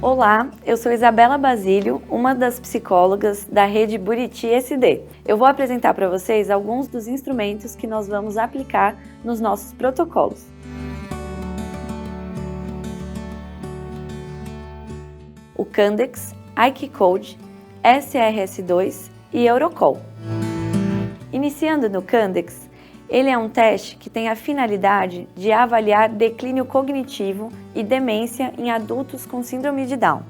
Olá, eu sou Isabela Basílio, uma das psicólogas da rede Buriti SD. Eu vou apresentar para vocês alguns dos instrumentos que nós vamos aplicar nos nossos protocolos. O Candex, IQCode, SRS-2 e Eurocall. Iniciando no Candex, ele é um teste que tem a finalidade de avaliar declínio cognitivo e demência em adultos com síndrome de Down.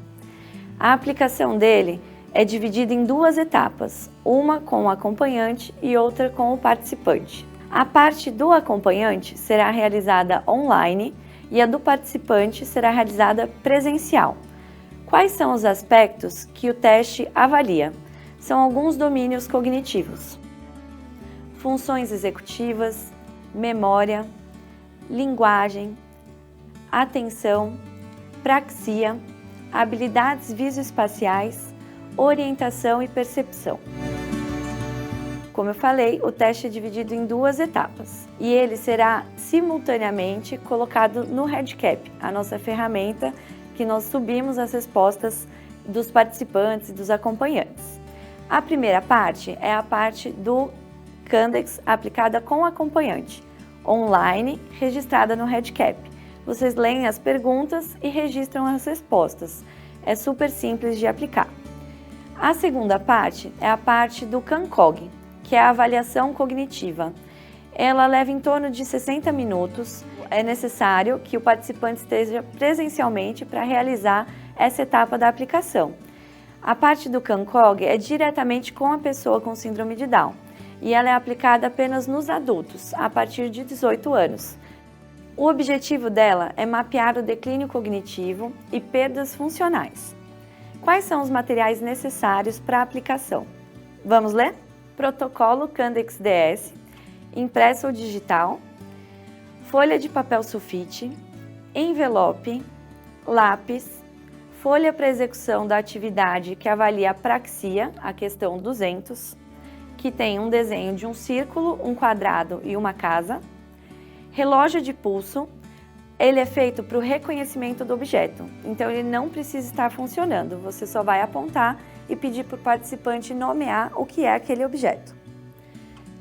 A aplicação dele é dividida em duas etapas, uma com o acompanhante e outra com o participante. A parte do acompanhante será realizada online e a do participante será realizada presencial. Quais são os aspectos que o teste avalia? São alguns domínios cognitivos: funções executivas, memória, linguagem, atenção, praxia, habilidades visoespaciais, orientação e percepção. Como eu falei, o teste é dividido em duas etapas e ele será simultaneamente colocado no REDCap, a nossa ferramenta que nós subimos as respostas dos participantes e dos acompanhantes. A primeira parte é a parte do Candex aplicada com acompanhante, online, registrada no REDCap. Vocês leem as perguntas e registram as respostas. É super simples de aplicar. A segunda parte é a parte do CANCOG, que é a avaliação cognitiva. Ela leva em torno de 60 minutos. É necessário que o participante esteja presencialmente para realizar essa etapa da aplicação. A parte do CANCOG é diretamente com a pessoa com síndrome de Down e ela é aplicada apenas nos adultos, a partir de 18 anos. O objetivo dela é mapear o declínio cognitivo e perdas funcionais. Quais são os materiais necessários para a aplicação? Vamos ler? Protocolo Candex DS, impresso ou digital, folha de papel sulfite, envelope, lápis, folha para execução da atividade que avalia a praxia, a questão 200, que tem um desenho de um círculo, um quadrado e uma casa. Relógio de pulso, ele é feito para o reconhecimento do objeto, então ele não precisa estar funcionando, você só vai apontar e pedir para o participante nomear o que é aquele objeto.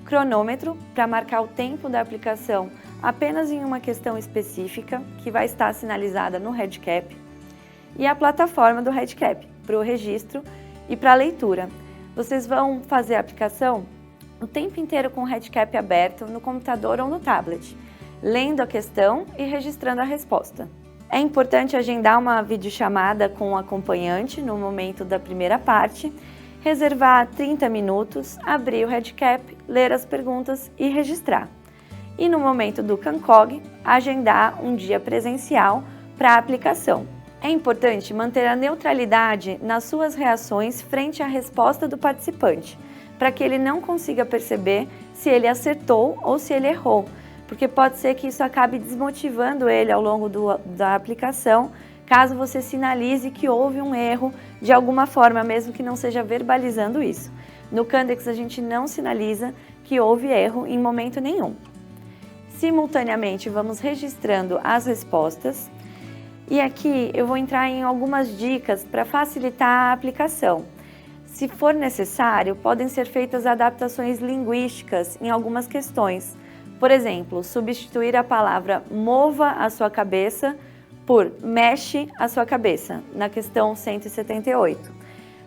Cronômetro, para marcar o tempo da aplicação apenas em uma questão específica, que vai estar sinalizada no REDCap. E a plataforma do REDCap, para o registro e para a leitura. Vocês vão fazer a aplicação o tempo inteiro com o REDCap aberto no computador ou no tablet, lendo a questão e registrando a resposta. É importante agendar uma videochamada com o acompanhante no momento da primeira parte, reservar 30 minutos, abrir o REDCap, ler as perguntas e registrar. E no momento do CANCOG, agendar um dia presencial para a aplicação. É importante manter a neutralidade nas suas reações frente à resposta do participante, para que ele não consiga perceber se ele acertou ou se ele errou, porque pode ser que isso acabe desmotivando ele ao longo da aplicação, caso você sinalize que houve um erro de alguma forma, mesmo que não seja verbalizando isso. No Candex a gente não sinaliza que houve erro em momento nenhum. Simultaneamente vamos registrando as respostas. E aqui eu vou entrar em algumas dicas para facilitar a aplicação. Se for necessário, podem ser feitas adaptações linguísticas em algumas questões. Por exemplo, substituir a palavra mova a sua cabeça por mexe a sua cabeça, na questão 178.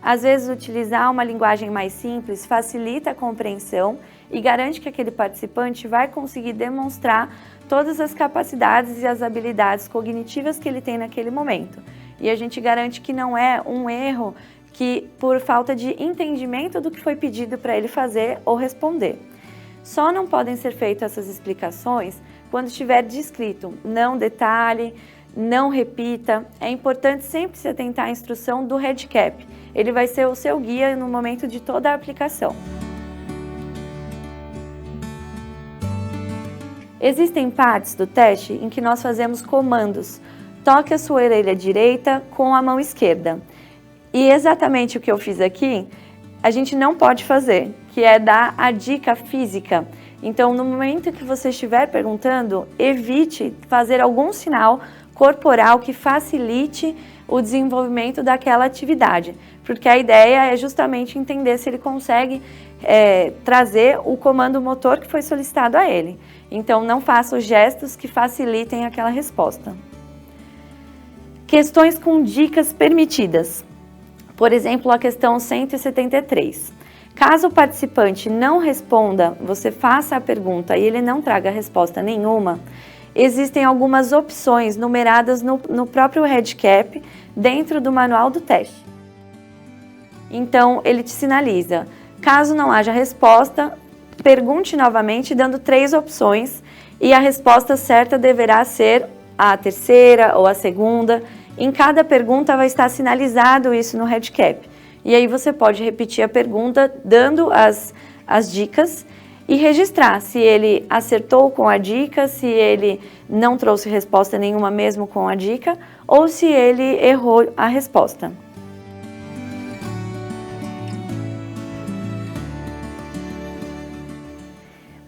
Às vezes, utilizar uma linguagem mais simples facilita a compreensão e garante que aquele participante vai conseguir demonstrar todas as capacidades e as habilidades cognitivas que ele tem naquele momento. E a gente garante que não é um erro que por falta de entendimento do que foi pedido para ele fazer ou responder. Só não podem ser feitas essas explicações quando estiver descrito, não detalhe, não repita. É importante sempre se atentar à instrução do REDCap. Ele vai ser o seu guia no momento de toda a aplicação. Existem partes do teste em que nós fazemos comandos. Toque a sua orelha direita com a mão esquerda. E exatamente o que eu fiz aqui, a gente não pode fazer, que é dar a dica física. Então, no momento que você estiver perguntando, evite fazer algum sinal corporal que facilite o desenvolvimento daquela atividade, porque a ideia é justamente entender se ele consegue trazer o comando motor que foi solicitado a ele. Então, não faça os gestos que facilitem aquela resposta. Questões com dicas permitidas. Por exemplo, a questão 173. Caso o participante não responda, você faça a pergunta e ele não traga resposta nenhuma, existem algumas opções numeradas no próprio REDCap dentro do manual do teste. Então, ele te sinaliza. Caso não haja resposta, pergunte novamente dando 3 opções e a resposta certa deverá ser a terceira ou a segunda. Em cada pergunta vai estar sinalizado isso no REDCap. E aí você pode repetir a pergunta dando as dicas e registrar se ele acertou com a dica, se ele não trouxe resposta nenhuma mesmo com a dica ou se ele errou a resposta.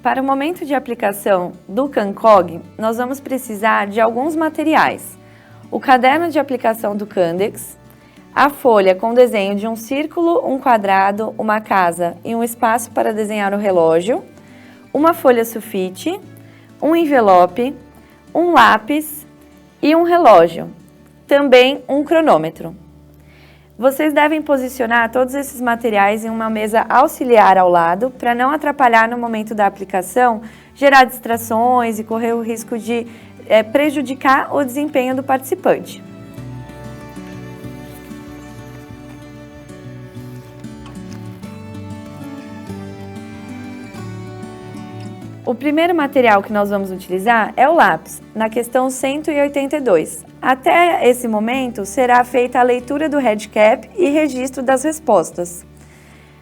Para o momento de aplicação do CANCOG, nós vamos precisar de alguns materiais. O caderno de aplicação do Candex, a folha com desenho de um círculo, um quadrado, uma casa e um espaço para desenhar o relógio, uma folha sulfite, um envelope, um lápis e um relógio, também um cronômetro. Vocês devem posicionar todos esses materiais em uma mesa auxiliar ao lado para não atrapalhar no momento da aplicação, gerar distrações e correr o risco de prejudicar o desempenho do participante. O primeiro material que nós vamos utilizar é o lápis, na questão 182. Até esse momento, será feita a leitura do REDCap e registro das respostas.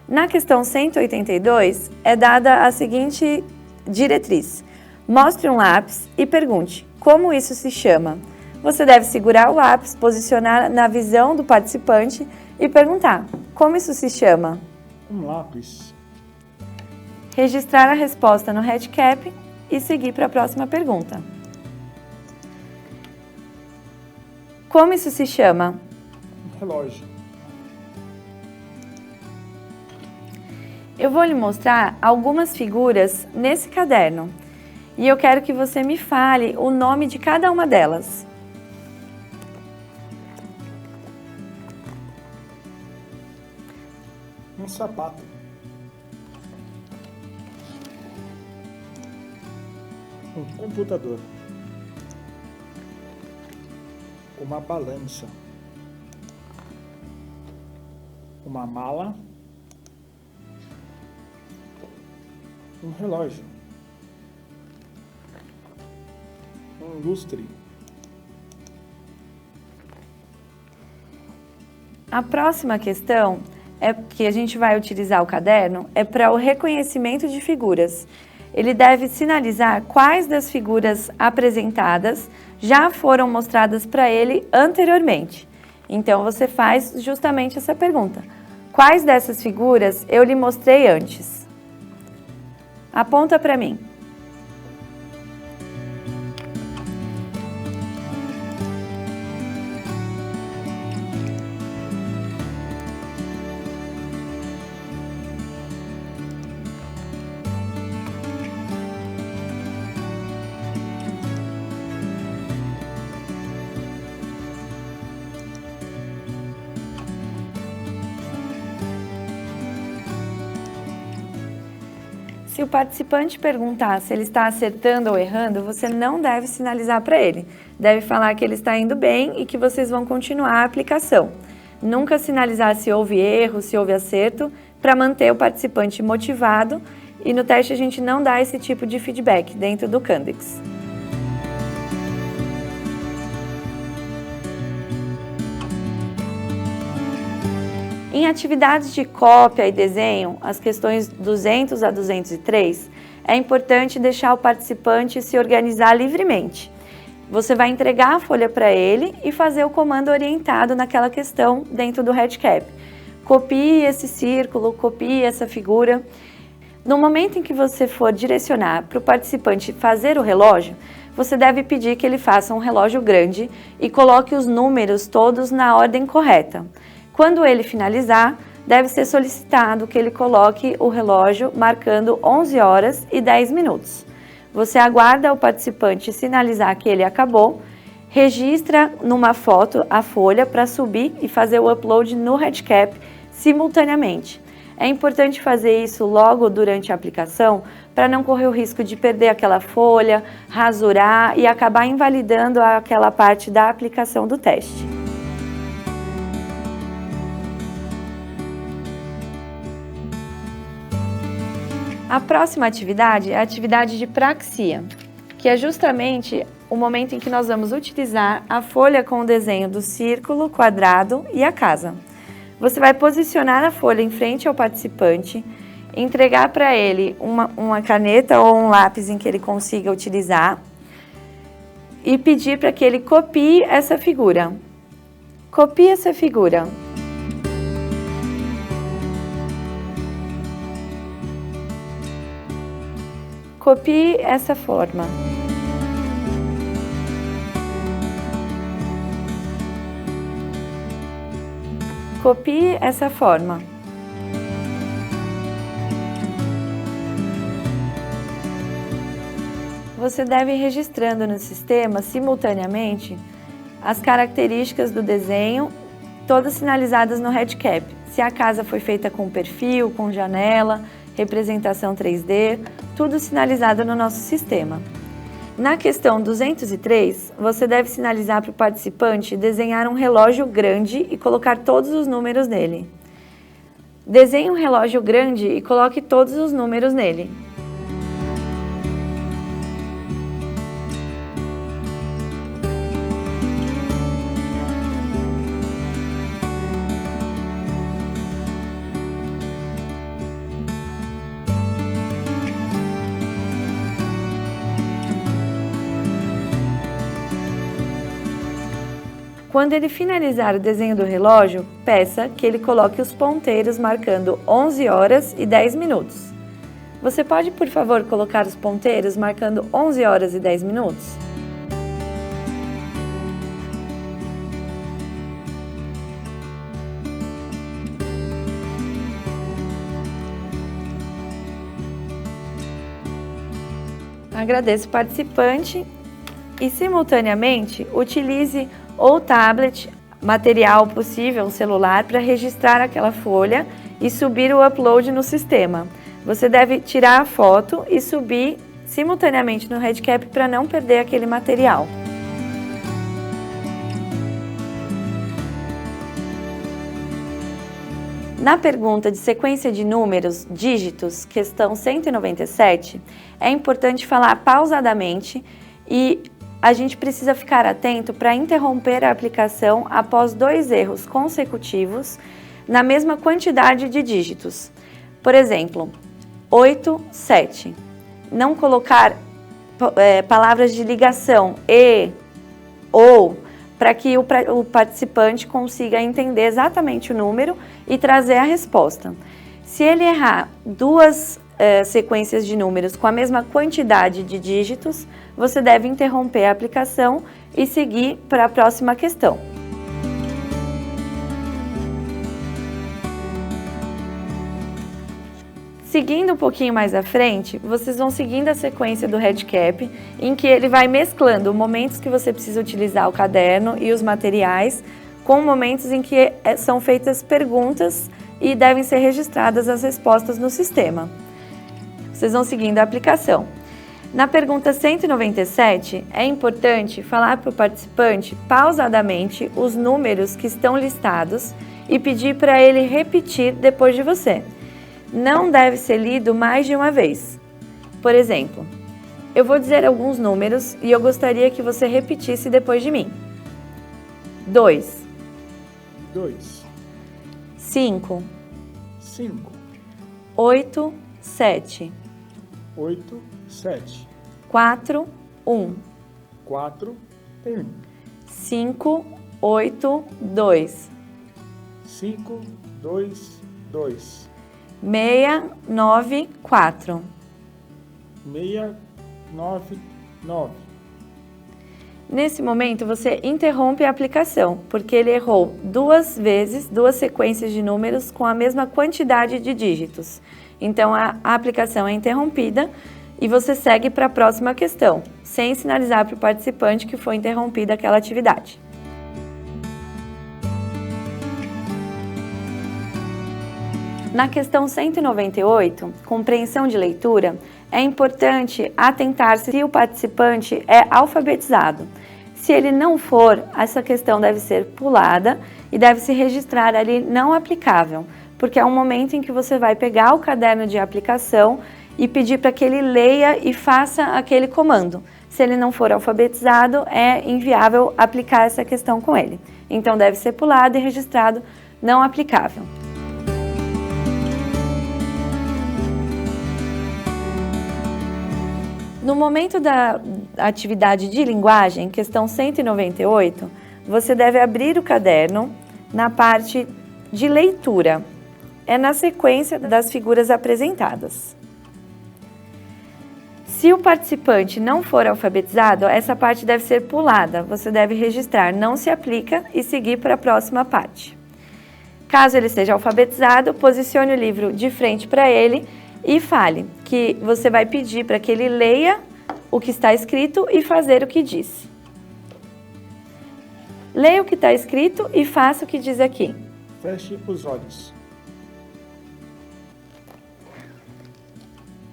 Na questão 182, é dada a seguinte diretriz. Mostre um lápis e pergunte, como isso se chama? Você deve segurar o lápis, posicionar na visão do participante e perguntar, como isso se chama? Um lápis. Registrar a resposta no REDCap e seguir para a próxima pergunta. Como isso se chama? Um relógio. Eu vou lhe mostrar algumas figuras nesse caderno e eu quero que você me fale o nome de cada uma delas. Um sapato. Um computador. Uma balança. Uma mala. Um relógio. Um lustre. A próxima questão é que a gente vai utilizar o caderno é para o reconhecimento de figuras. Ele deve sinalizar quais das figuras apresentadas já foram mostradas para ele anteriormente. Então, você faz justamente essa pergunta. Quais dessas figuras eu lhe mostrei antes? Aponta para mim. Se o participante perguntar se ele está acertando ou errando, você não deve sinalizar para ele. Deve falar que ele está indo bem e que vocês vão continuar a aplicação. Nunca sinalizar se houve erro, se houve acerto, para manter o participante motivado. E no teste a gente não dá esse tipo de feedback dentro do Candex. Em atividades de cópia e desenho, as questões 200 a 203, é importante deixar o participante se organizar livremente. Você vai entregar a folha para ele e fazer o comando orientado naquela questão dentro do REDCap. Copie esse círculo, copie essa figura. No momento em que você for direcionar para o participante fazer o relógio, você deve pedir que ele faça um relógio grande e coloque os números todos na ordem correta. Quando ele finalizar, deve ser solicitado que ele coloque o relógio marcando 11 horas e 10 minutos. Você aguarda o participante sinalizar que ele acabou, registra numa foto a folha para subir e fazer o upload no REDCap simultaneamente. É importante fazer isso logo durante a aplicação para não correr o risco de perder aquela folha, rasurar e acabar invalidando aquela parte da aplicação do teste. A próxima atividade é a atividade de praxia, que é justamente o momento em que nós vamos utilizar a folha com o desenho do círculo, quadrado e a casa. Você vai posicionar a folha em frente ao participante, entregar para ele uma caneta ou um lápis em que ele consiga utilizar e pedir para que ele copie essa figura. Copie essa figura. Copie essa forma. Copie essa forma. Você deve ir registrando no sistema simultaneamente as características do desenho, todas sinalizadas no REDCap. Se a casa foi feita com perfil, com janela, representação 3D, tudo sinalizado no nosso sistema. Na questão 203, você deve sinalizar para o participante desenhar um relógio grande e colocar todos os números nele. Desenhe um relógio grande e coloque todos os números nele. Quando ele finalizar o desenho do relógio, peça que ele coloque os ponteiros marcando 11 horas e 10 minutos. Você pode, por favor, colocar os ponteiros marcando 11 horas e 10 minutos? Agradeço o participante e, simultaneamente, utilize ou tablet, material possível, um celular, para registrar aquela folha e subir o upload no sistema. Você deve tirar a foto e subir simultaneamente no REDCap para não perder aquele material. Na pergunta de sequência de números, dígitos, questão 197, é importante falar pausadamente e a gente precisa ficar atento para interromper a aplicação após 2 erros consecutivos na mesma quantidade de dígitos. Por exemplo, 8, 7. Não colocar palavras de ligação e, ou, para que o participante consiga entender exatamente o número e trazer a resposta. Se ele errar 2 sequências de números com a mesma quantidade de dígitos, você deve interromper a aplicação e seguir para a próxima questão. Seguindo um pouquinho mais à frente, vocês vão seguindo a sequência do REDCap, em que ele vai mesclando momentos que você precisa utilizar o caderno e os materiais, com momentos em que são feitas perguntas e devem ser registradas as respostas no sistema. Vocês vão seguindo a aplicação. Na pergunta 197, é importante falar para o participante pausadamente os números que estão listados e pedir para ele repetir depois de você. Não deve ser lido mais de uma vez. Por exemplo, eu vou dizer alguns números e eu gostaria que você repetisse depois de mim. 2. 2. 5. 5. 8, 7. 8, 7. 4, 1. 4, 1. 5, 8, 2. 5, 2, 2. 6, 9, 4. 6, 9, 9. Nesse momento, você interrompe a aplicação, porque ele errou 2 vezes, 2 sequências de números com a mesma quantidade de dígitos. Então, a aplicação é interrompida e você segue para a próxima questão, sem sinalizar para o participante que foi interrompida aquela atividade. Na questão 198, compreensão de leitura, é importante atentar-se se o participante é alfabetizado. Se ele não for, essa questão deve ser pulada e deve se registrar ali não aplicável, porque é um momento em que você vai pegar o caderno de aplicação e pedir para que ele leia e faça aquele comando. Se ele não for alfabetizado, é inviável aplicar essa questão com ele. Então deve ser pulado e registrado não aplicável. No momento da atividade de linguagem, questão 198, você deve abrir o caderno na parte de leitura. É na sequência das figuras apresentadas. Se o participante não for alfabetizado, essa parte deve ser pulada. Você deve registrar não se aplica e seguir para a próxima parte. Caso ele esteja alfabetizado, posicione o livro de frente para ele e fale que você vai pedir para que ele leia o que está escrito e fazer o que diz. Leia o que está escrito e faça o que diz aqui. Feche os olhos.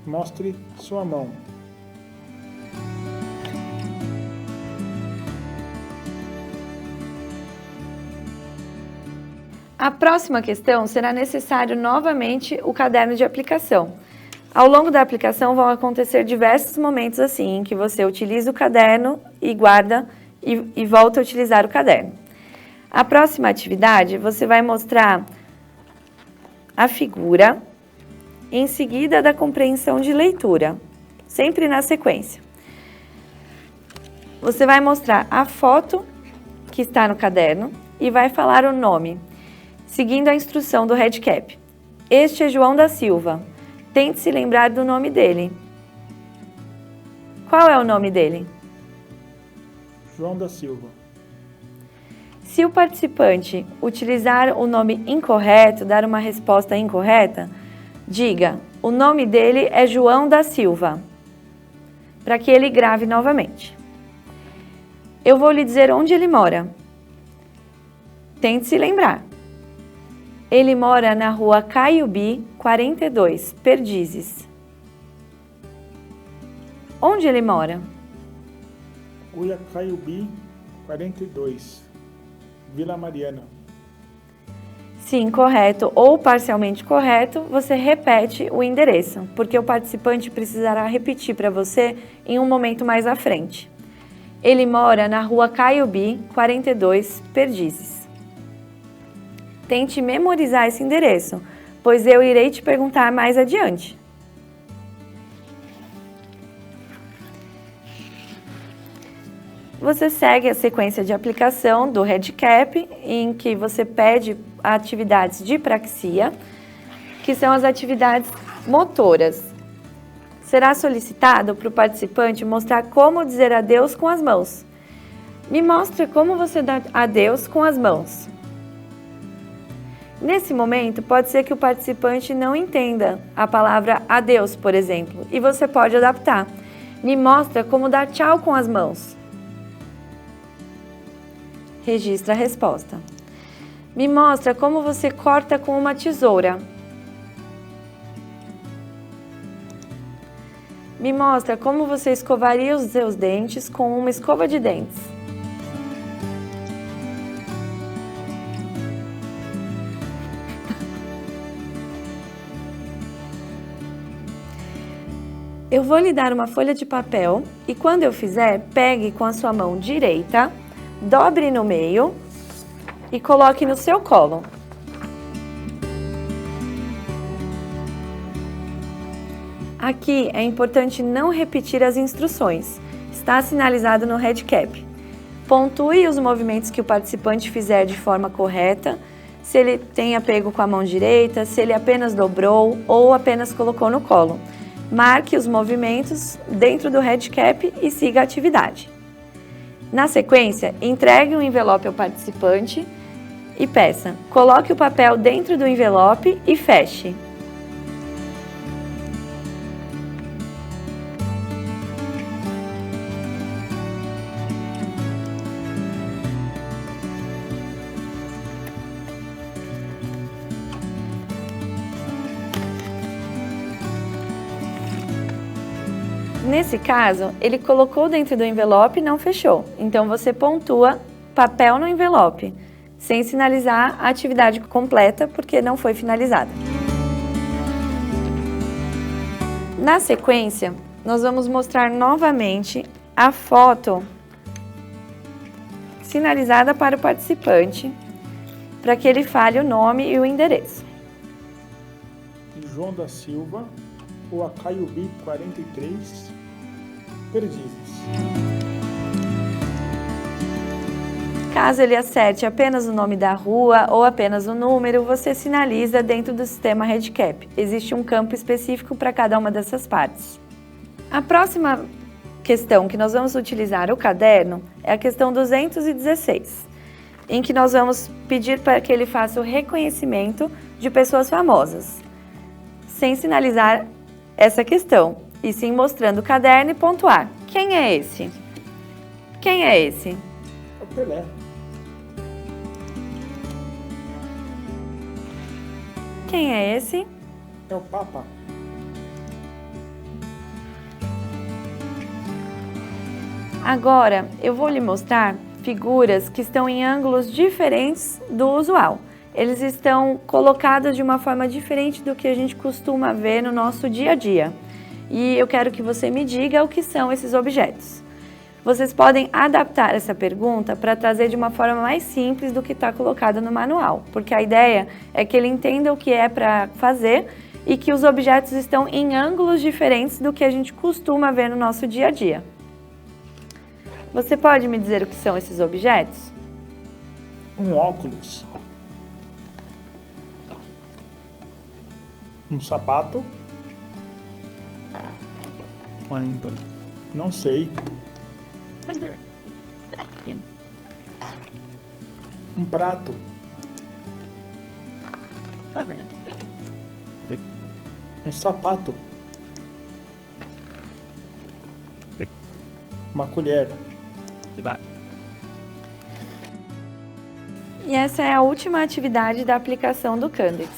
Mostre sua mão. A próxima questão será necessário novamente o caderno de aplicação. Ao longo da aplicação vão acontecer diversos momentos assim, em que você utiliza o caderno e guarda e volta a utilizar o caderno. A próxima atividade, você vai mostrar a figura em seguida da compreensão de leitura, sempre na sequência. Você vai mostrar a foto que está no caderno e vai falar o nome, seguindo a instrução do Redcap. Este é João da Silva. Tente se lembrar do nome dele. Qual é o nome dele? João da Silva. Se o participante utilizar o nome incorreto, dar uma resposta incorreta, diga, o nome dele é João da Silva, para que ele grave novamente. Eu vou lhe dizer onde ele mora. Tente se lembrar. Ele mora na rua Caiubi, 42, Perdizes. Onde ele mora? Rua Caiubi, 42, Vila Mariana. Se incorreto ou parcialmente correto, você repete o endereço, porque o participante precisará repetir para você em um momento mais à frente. Ele mora na rua Caiubi, 42, Perdizes. Tente memorizar esse endereço, pois eu irei te perguntar mais adiante. Você segue a sequência de aplicação do Redcap, em que você pede atividades de praxia, que são as atividades motoras. Será solicitado para o participante mostrar como dizer adeus com as mãos. Me mostre como você dá adeus com as mãos. Nesse momento, pode ser que o participante não entenda a palavra adeus, por exemplo, e você pode adaptar. Me mostra como dar tchau com as mãos. Registra a resposta. Me mostra como você corta com uma tesoura. Me mostra como você escovaria os seus dentes com uma escova de dentes. Eu vou lhe dar uma folha de papel e quando eu fizer, pegue com a sua mão direita, dobre no meio e coloque no seu colo. Aqui é importante não repetir as instruções. Está sinalizado no Redcap. Pontue os movimentos que o participante fizer de forma correta, se ele tenha pego com a mão direita, se ele apenas dobrou ou apenas colocou no colo. Marque os movimentos dentro do Redcap e siga a atividade. Na sequência, entregue o envelope ao participante e peça: coloque o papel dentro do envelope e feche. Nesse caso, ele colocou dentro do envelope e não fechou. Então, você pontua papel no envelope, sem sinalizar a atividade completa, porque não foi finalizada. Na sequência, nós vamos mostrar novamente a foto sinalizada para o participante, para que ele fale o nome e o endereço. João da Silva, Rua Caiubi 43, Perdizes. Caso ele acerte apenas o nome da rua ou apenas o número, você sinaliza dentro do sistema REDCap. Existe um campo específico para cada uma dessas partes. A próxima questão que nós vamos utilizar o caderno é a questão 216, em que nós vamos pedir para que ele faça o reconhecimento de pessoas famosas, sem sinalizar essa questão, e sim mostrando o caderno e pontuar. Quem é esse? Quem é esse? É o Pelé. Quem é esse? É o Papa. Agora, eu vou lhe mostrar figuras que estão em ângulos diferentes do usual. Eles estão colocados de uma forma diferente do que a gente costuma ver no nosso dia a dia. E eu quero que você me diga o que são esses objetos. Vocês podem adaptar essa pergunta para trazer de uma forma mais simples do que está colocado no manual, porque a ideia é que ele entenda o que é para fazer e que os objetos estão em ângulos diferentes do que a gente costuma ver no nosso dia a dia. Você pode me dizer o que são esses objetos? Um óculos. Um sapato. Não sei. Um prato. Um sapato. Uma colher. E essa é a última atividade da aplicação do Candex.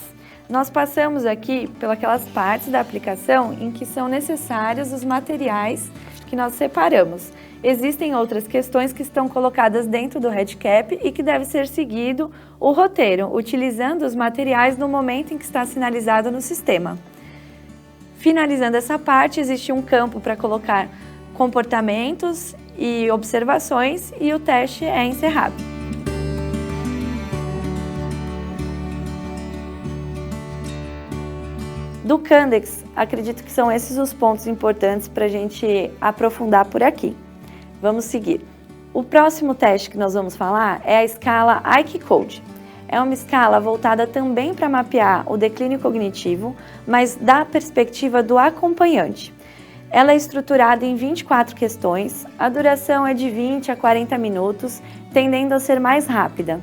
Nós passamos aqui pelas partes da aplicação em que são necessários os materiais que nós separamos. Existem outras questões que estão colocadas dentro do REDCap e que deve ser seguido o roteiro, utilizando os materiais no momento em que está sinalizado no sistema. Finalizando essa parte, existe um campo para colocar comportamentos e observações e o teste é encerrado. Do Candex, acredito que são esses os pontos importantes para a gente aprofundar por aqui. Vamos seguir. O próximo teste que nós vamos falar é a escala IQ Code. É uma escala voltada também para mapear o declínio cognitivo, mas da perspectiva do acompanhante. Ela é estruturada em 24 questões, a duração é de 20 a 40 minutos, tendendo a ser mais rápida,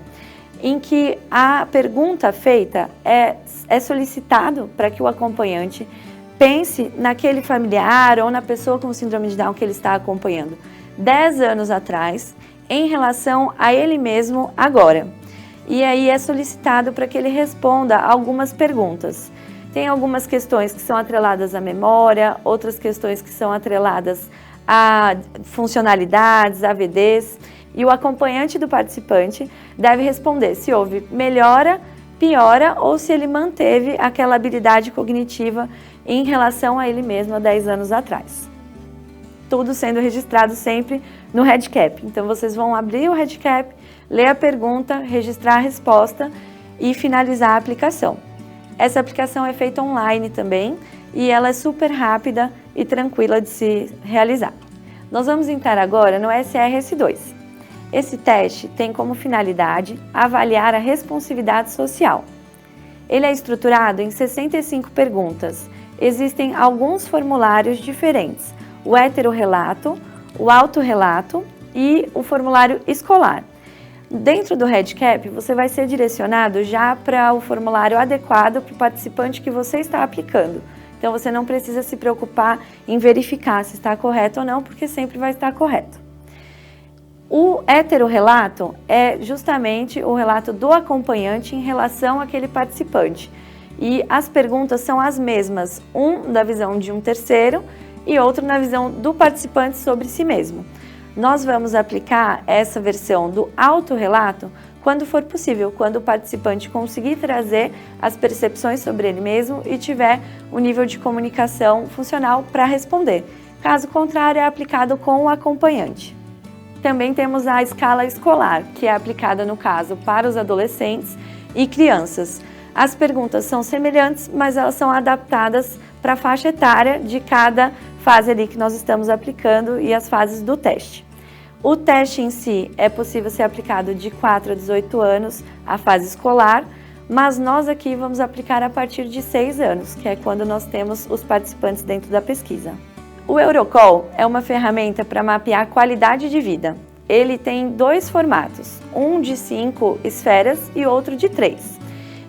em que a pergunta feita é solicitado para que o acompanhante pense naquele familiar ou na pessoa com síndrome de Down que ele está acompanhando 10 anos atrás, em relação a ele mesmo agora. E aí é solicitado para que ele responda algumas perguntas. Tem algumas questões que são atreladas à memória, outras questões que são atreladas a funcionalidades, AVDs, e o acompanhante do participante deve responder se houve melhora, piora ou se ele manteve aquela habilidade cognitiva em relação a ele mesmo há 10 anos atrás. Tudo sendo registrado sempre no REDCap. Então, vocês vão abrir o REDCap, ler a pergunta, registrar a resposta e finalizar a aplicação. Essa aplicação é feita online também e ela é super rápida e tranquila de se realizar. Nós vamos entrar agora no SRS2. Esse teste tem como finalidade avaliar a responsividade social. Ele é estruturado em 65 perguntas. Existem alguns formulários diferentes: o heterorrelato, o autorrelato e o formulário escolar. Dentro do REDCap, você vai ser direcionado já para o formulário adequado para o participante que você está aplicando. Então, você não precisa se preocupar em verificar se está correto ou não, porque sempre vai estar correto. O heterorrelato é justamente o relato do acompanhante em relação àquele participante. E as perguntas são as mesmas, um da visão de um terceiro e outro na visão do participante sobre si mesmo. Nós vamos aplicar essa versão do autorrelato quando for possível, quando o participante conseguir trazer as percepções sobre ele mesmo e tiver um nível de comunicação funcional para responder. Caso contrário, é aplicado com o acompanhante. Também temos a escala escolar, que é aplicada, no caso, para os adolescentes e crianças. As perguntas são semelhantes, mas elas são adaptadas para a faixa etária de cada fase ali que nós estamos aplicando e as fases do teste. O teste em si é possível ser aplicado de 4 a 18 anos, a fase escolar, mas nós aqui vamos aplicar a partir de 6 anos, que é quando nós temos os participantes dentro da pesquisa. O Eurocall é uma ferramenta para mapear a qualidade de vida. Ele tem 2 formatos, um de 5 esferas e outro de 3.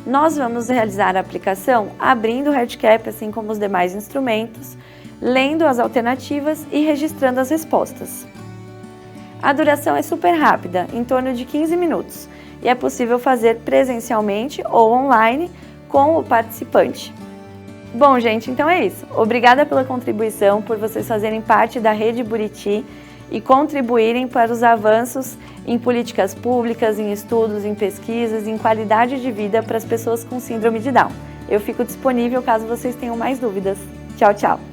Nós vamos realizar a aplicação abrindo o REDCap, assim como os demais instrumentos, lendo as alternativas e registrando as respostas. A duração é super rápida, em torno de 15 minutos, e é possível fazer presencialmente ou online com o participante. Bom, gente, então é isso. Obrigada pela contribuição, por vocês fazerem parte da Rede Buriti e contribuírem para os avanços em políticas públicas, em estudos, em pesquisas, em qualidade de vida para as pessoas com síndrome de Down. Eu fico disponível caso vocês tenham mais dúvidas. Tchau, tchau!